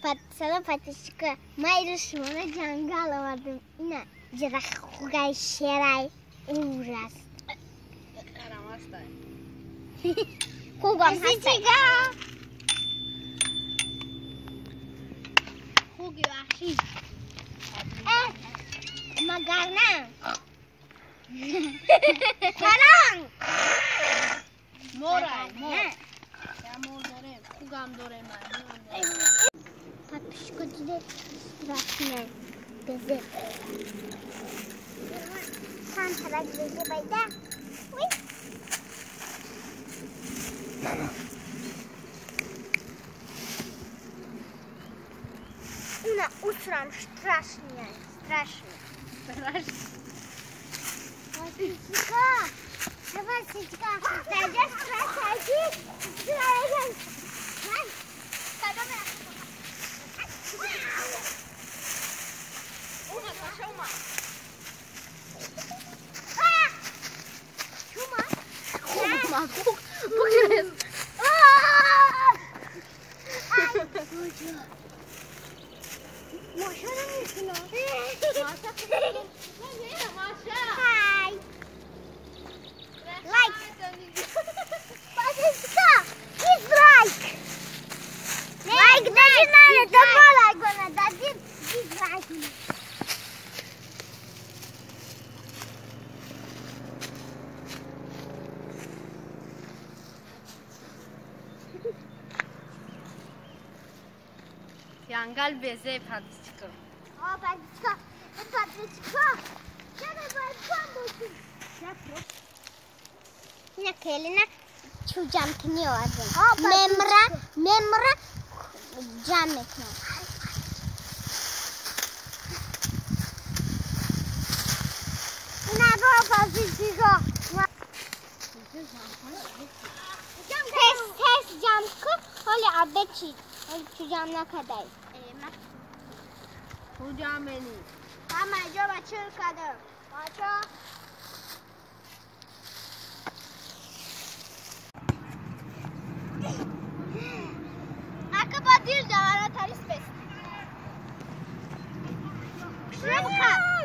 سلام پاتشکا ما شما جنگل آوردیم نه جدا خوگای شیرای اون راست خوگم هستی خوگی وحشی مگر نه کلان مورای مور داره خوگم داره پاتشکا دیده رسمه بزه چند طرف بزه بایده Una usram strašně. Vasička, tady strašáky, Una šauma. Šuma? Pokres. Maşa da mısın o? Maşa. Hi. Like. Pataska. Dislike. Like начинали, давай лайк надо, дадим дизлайк. Yangal beze patlıcık. Патичка. Чего бабушка? نه خیلی نه چو جمع کنی آدم ممره جمع کنی نه بابا پاتیچکا تست جمع کن حالی آبه چی چو جمع نکدهی کجا منی؟ همه جا بچه کده بچه اگه با دیر جوانه تریس بست شرم